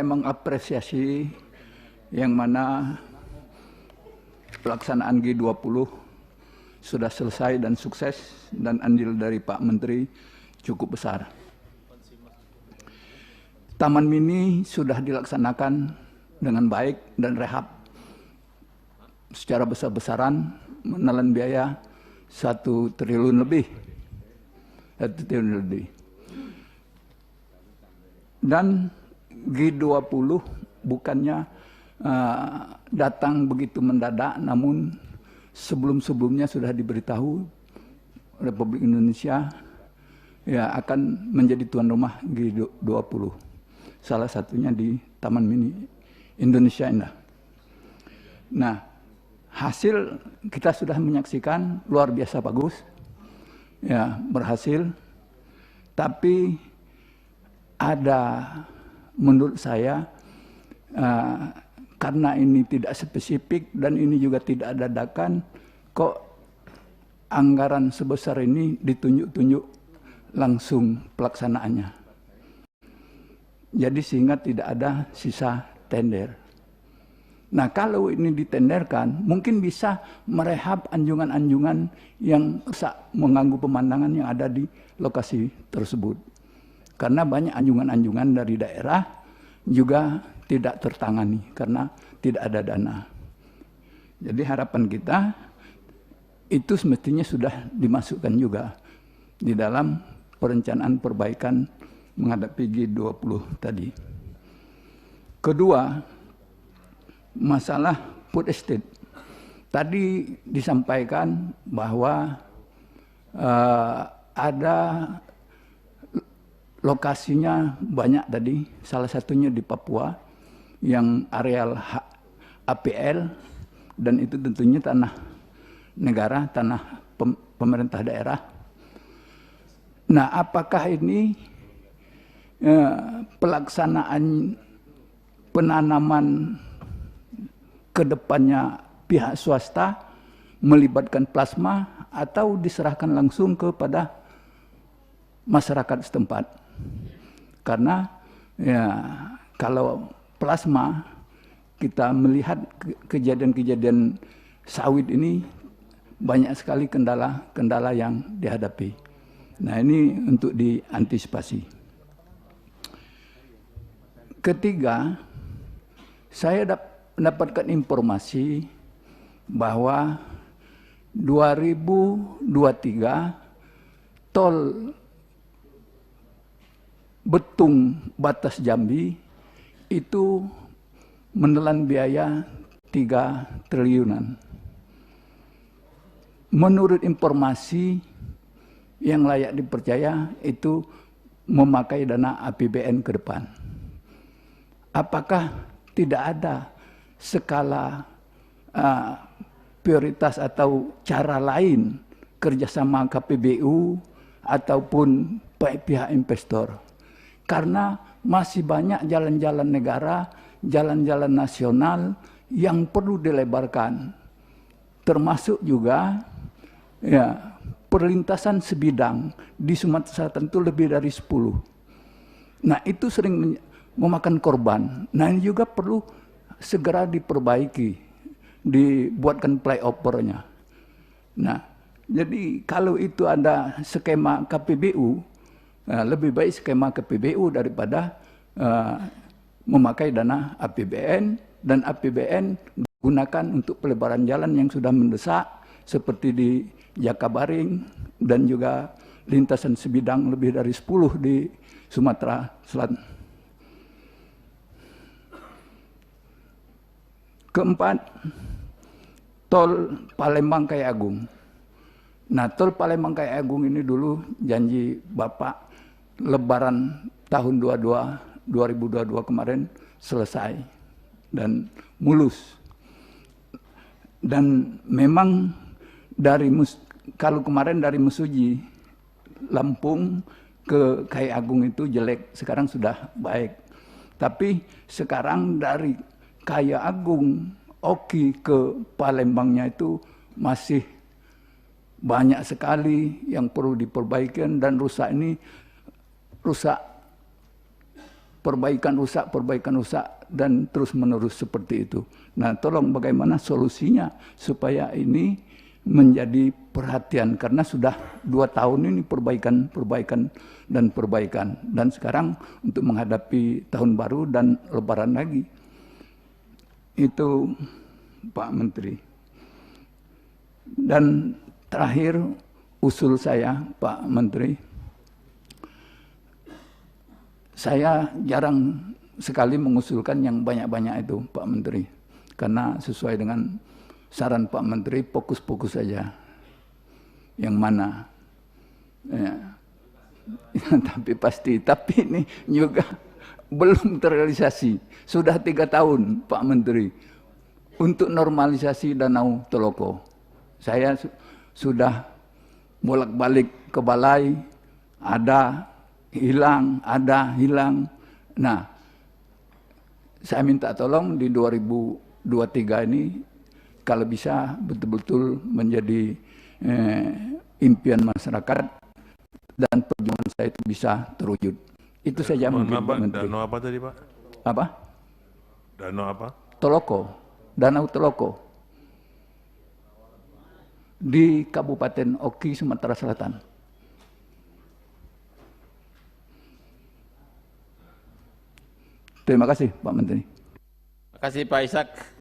mengapresiasi yang mana pelaksanaan G20 sudah selesai dan sukses, dan andil dari Pak Menteri cukup besar. Taman Mini sudah dilaksanakan dengan baik dan rehab secara besar-besaran, menelan biaya 1 triliun lebih. 1 triliun lebih. Dan G20 bukannya datang begitu mendadak, namun sebelum-sebelumnya sudah diberitahu Republik Indonesia ya akan menjadi tuan rumah G20. Salah satunya di Taman Mini Indonesia Indah. Nah, hasil kita sudah menyaksikan luar biasa bagus. Ya, berhasil. Tapi ada, menurut saya, karena ini tidak spesifik dan ini juga tidak dadakan, kok anggaran sebesar ini ditunjuk-tunjuk langsung pelaksanaannya. Jadi sehingga tidak ada sisa tender. Nah, kalau ini ditenderkan, mungkin bisa merehab anjungan-anjungan yang rusak, mengganggu pemandangan yang ada di lokasi tersebut. Karena banyak anjungan-anjungan dari daerah juga tidak tertangani karena tidak ada dana. Jadi harapan kita itu semestinya sudah dimasukkan juga di dalam perencanaan perbaikan menghadapi G20 tadi. Kedua, masalah food estate. Tadi disampaikan bahwa ada lokasinya banyak tadi, salah satunya di Papua yang areal APL, dan itu tentunya tanah negara, tanah pemerintah daerah. Nah, apakah ini pelaksanaan penanaman kedepannya pihak swasta melibatkan plasma atau diserahkan langsung kepada masyarakat setempat? Karena ya kalau plasma, kita melihat kejadian-kejadian sawit ini banyak sekali kendala-kendala yang dihadapi. Nah, ini untuk diantisipasi. Ketiga, saya mendapatkan informasi bahwa 2023 tol Betung Batas Jambi itu menelan biaya 3 triliunan. Menurut informasi yang layak dipercaya, itu memakai dana APBN ke depan. Apakah tidak ada skala prioritas atau cara lain kerjasama KPBU ataupun pihak investor? Karena masih banyak jalan-jalan negara, jalan-jalan nasional yang perlu dilebarkan. Termasuk juga ya, perlintasan sebidang di Sumatera Selatan itu lebih dari 10. Nah, itu sering memakan korban. Nah, ini juga perlu segera diperbaiki, dibuatkan flyovernya. Nah, jadi kalau itu ada skema KPBU, lebih baik skema KPBU daripada memakai dana APBN, dan APBN gunakan untuk pelebaran jalan yang sudah mendesak seperti di Jakabaring dan juga lintasan sebidang lebih dari 10 di Sumatera Selatan. Keempat, tol Palembang Kayagung. Nah, tol Palembang Kayagung ini dulu janji Bapak Lebaran tahun 2022 kemarin selesai dan mulus. Dan memang kalau kemarin dari Mesuji Lampung ke Kayagung itu jelek, sekarang sudah baik. Tapi sekarang dari Kayagung Oki ke Palembangnya itu masih banyak sekali yang perlu diperbaikan, dan rusak ini rusak perbaikan rusak dan terus menerus seperti itu. Nah, tolong bagaimana solusinya supaya ini menjadi perhatian, karena sudah 2 tahun ini perbaikan dan sekarang untuk menghadapi tahun baru dan lebaran lagi. Itu Pak Menteri. Dan terakhir usul saya, Pak Menteri, saya jarang sekali mengusulkan yang banyak-banyak itu, Pak Menteri. Karena sesuai dengan saran Pak Menteri, fokus-fokus saja. Yang mana? Ya. Tapi ini juga belum terrealisasi. Sudah 3 tahun, Pak Menteri, untuk normalisasi Danau Teloko. Saya sudah bolak-balik ke balai, ada hilang. Nah, saya minta tolong di 2023 ini kalau bisa betul-betul menjadi impian masyarakat dan perjuangan saya itu bisa terwujud. Itu saja mungkin, Pak Menteri. Danau apa tadi, Pak? Apa? Danau apa? Teloko, Danau Teloko. Di Kabupaten Oki, Sumatera Selatan. Terima kasih, Pak Menteri. Terima kasih, Pak Ishak.